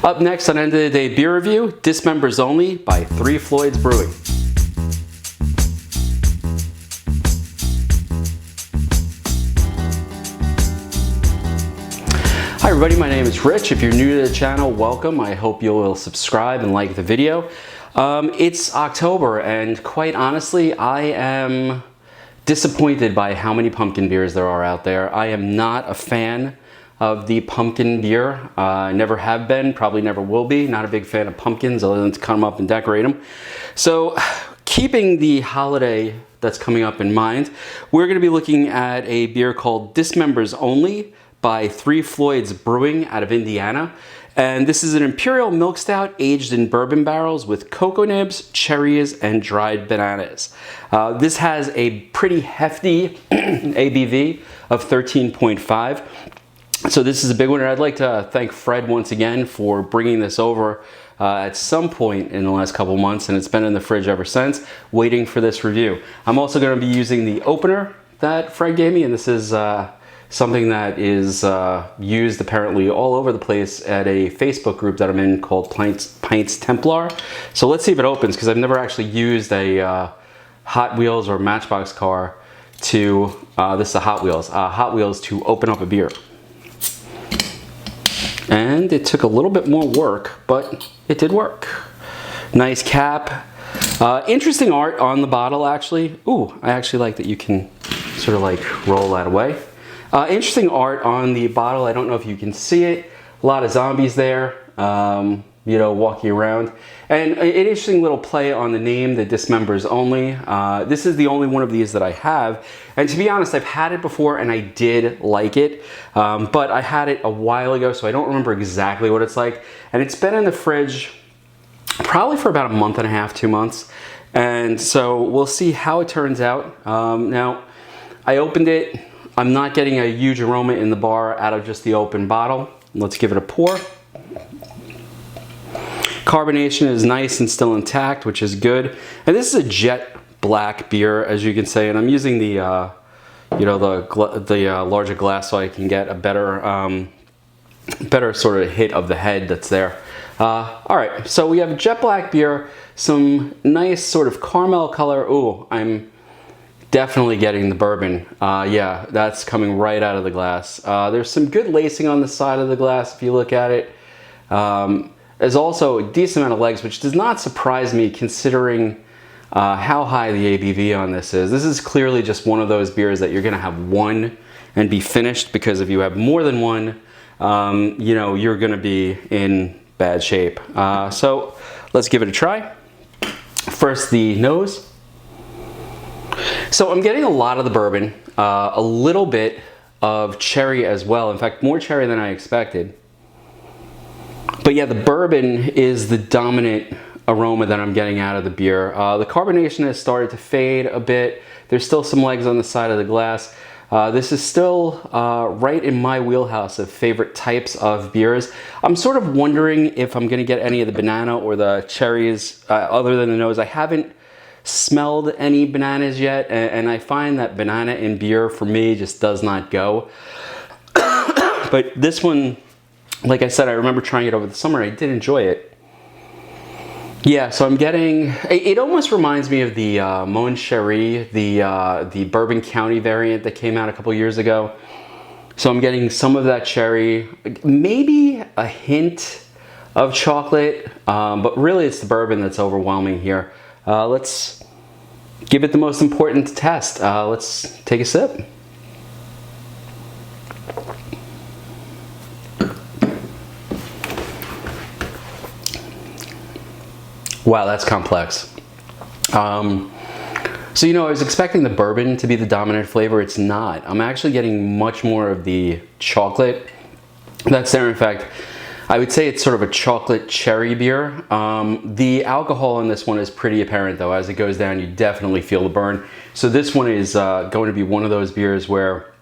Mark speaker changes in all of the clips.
Speaker 1: Up next on End of the Day Beer Review, Dismembers Only by 3 Floyds Brewing. Hi everybody, my name is Rich. If you're new to the channel, welcome. I hope you will subscribe and like the video. It's October, and quite honestly, I am disappointed by how many pumpkin beers there are out there. I am not a fan of the pumpkin beer. Never have been, probably never will be. Not a big fan of pumpkins other than to cut them up and decorate them. So keeping the holiday that's coming up in mind, we're gonna be looking at a beer called Dismembers Only by 3 Floyds Brewing out of Indiana. And this is an Imperial Milk Stout aged in bourbon barrels with cocoa nibs, cherries, and dried bananas. This has a pretty hefty ABV of 13.5. So this is a big one, and I'd like to thank Fred once again for bringing this over at some point in the last couple months, and it's been in the fridge ever since, waiting for this review. I'm also going to be using the opener that Fred gave me, and this is something that is used apparently all over the place at a Facebook group that I'm in called Pints Templar. So let's see if it opens, because I've never actually used a Hot Wheels or Matchbox car to, this is a Hot Wheels to open up a beer. And it took a little bit more work, but it did work. Nice cap. Interesting art on the bottle, actually. Ooh, I actually like that you can sort of like roll that away. Interesting art on the bottle. I don't know if you can see it. A lot of zombies there, you know, walking around. And an interesting little play on the name, the Dismembers Only. This is the only one of these that I have. And to be honest, I've had it before and I did like it. But I had it a while ago, so I don't remember exactly what it's like. And it's been in the fridge probably for about a month and a half, 2 months. And so we'll see how it turns out. Now, I opened it. I'm not getting a huge aroma in the bar out of just the open bottle. Let's give it a pour. Carbonation is nice and still intact, which is good. And this is a jet black beer, as you can say, and I'm using the, you know, the larger glass so I can get a better, better sort of hit of the head that's there. All right, so we have a jet black beer, some nice sort of caramel color. Ooh, I'm definitely getting the bourbon. Yeah, that's coming right out of the glass. There's some good lacing on the side of the glass if you look at it. There's also a decent amount of legs, which does not surprise me considering how high the ABV on this is. This is clearly just one of those beers that you're gonna have one and be finished, because if you have more than one, you know, you're gonna be in bad shape. So let's give it a try. First, the nose. So I'm getting a lot of the bourbon, a little bit of cherry as well. In fact, more cherry than I expected. But yeah, the bourbon is the dominant aroma that I'm getting out of the beer. The carbonation has started to fade a bit. There's still some legs on the side of the glass. This is still right in my wheelhouse of favorite types of beers. I'm sort of wondering if I'm gonna get any of the banana or the cherries other than the nose. I haven't smelled any bananas yet, and I find that banana in beer for me just does not go. But this one, like I said, I remember trying it over the summer. I did enjoy it. Yeah, so I'm getting, it almost reminds me of the Mon Cherie, the Bourbon County variant that came out a couple years ago. So I'm getting some of that cherry, maybe a hint of chocolate, but really it's the bourbon that's overwhelming here. Let's give it the most important test. Let's take a sip. Wow, that's complex. So, you know, I was expecting the bourbon to be the dominant flavor. It's not. I'm actually getting much more of the chocolate that's there. In fact, I would say it's sort of a chocolate cherry beer. The alcohol in this one is pretty apparent though. As it goes down, you definitely feel the burn. So this one is going to be one of those beers where,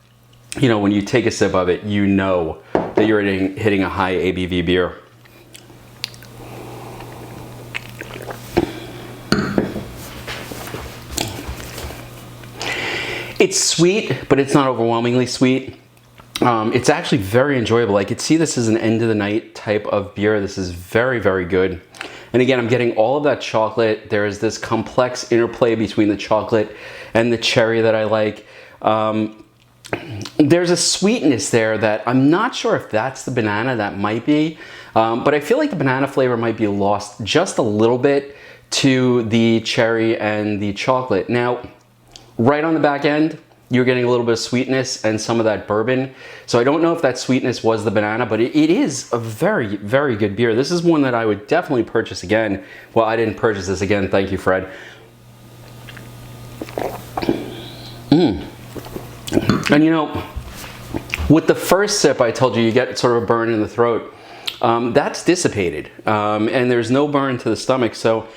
Speaker 1: you know, when you take a sip of it, you know that you're hitting a high ABV beer. It's sweet, but it's not overwhelmingly sweet. It's actually very enjoyable. I could see this as an end of the night type of beer. This is very, very good. And again, I'm getting all of that chocolate. There is this complex interplay between the chocolate and the cherry that I like. There's a sweetness there that I'm not sure if that's the banana. That might be. But I feel like the banana flavor might be lost just a little bit to the cherry and the chocolate. Now, right on the back end, you're getting a little bit of sweetness and some of that bourbon. So I don't know if that sweetness was the banana, but it is a very, very good beer. This is one that I would definitely purchase again. Well, I didn't purchase this again. Thank you, Fred. And you know, with the first sip, I told you get sort of a burn in the throat. That's dissipated, and there's no burn to the stomach. So,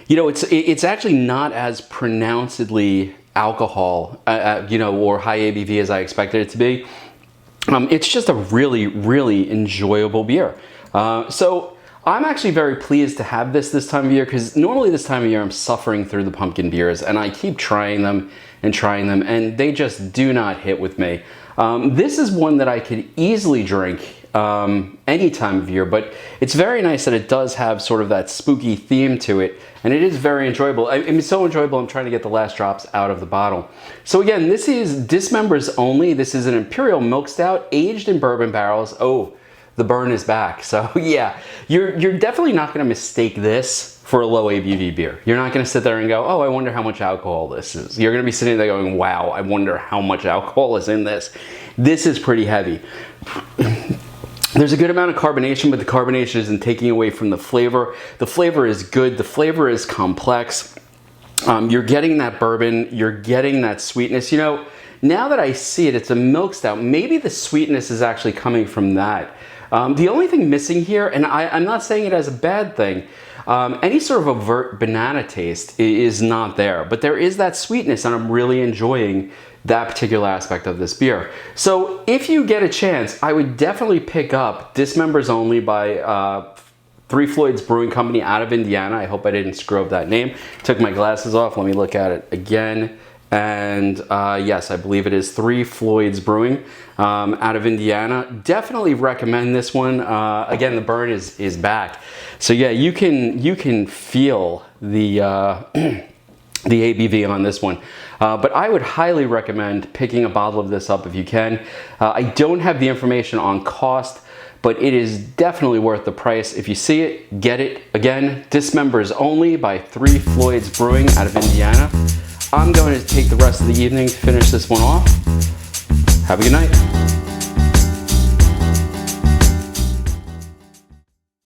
Speaker 1: you know, it's actually not as pronouncedly alcohol, you know, or high ABV as I expected it to be. It's just a really, really enjoyable beer. So I'm actually very pleased to have this time of year, because normally this time of year I'm suffering through the pumpkin beers and I keep trying them and they just do not hit with me. This is one that I could easily drink any time of year, but it's very nice that it does have sort of that spooky theme to it, and it is very enjoyable. It's so enjoyable, I'm trying to get the last drops out of the bottle. So again, this is Dismembers only. This is an Imperial Milk Stout aged in bourbon barrels. Oh, the burn is back. So yeah, you're definitely not going to mistake this for a low ABV beer. You're not going to sit there and go, oh, I wonder how much alcohol this is. You're going to be sitting there going, wow, I wonder how much alcohol is in this. This is pretty heavy. There's a good amount of carbonation, but the carbonation isn't taking away from the flavor. The flavor is good. The flavor is complex. You're getting that bourbon. You're getting that sweetness. You know, now that I see it, it's a milk stout. Maybe the sweetness is actually coming from that. The only thing missing here, and I'm not saying it as a bad thing, any sort of overt banana taste is not there, but there is that sweetness, and I'm really enjoying that particular aspect of this beer. So if you get a chance, I would definitely pick up Dismembers Only by Floyds Brewing Company out of Indiana. I hope I didn't screw up that name. Took my glasses off. Let me look at it again. And yes, I believe it is Floyds Brewing out of Indiana. Definitely recommend this one. Again, the burn is back. So yeah, you can feel the the ABV on this one. But I would highly recommend picking a bottle of this up if you can. I don't have the information on cost, but it is definitely worth the price. If you see it, get it. Again, Dismembers Only by Floyds Brewing out of Indiana. I'm going to take the rest of the evening to finish this one off. Have a good night.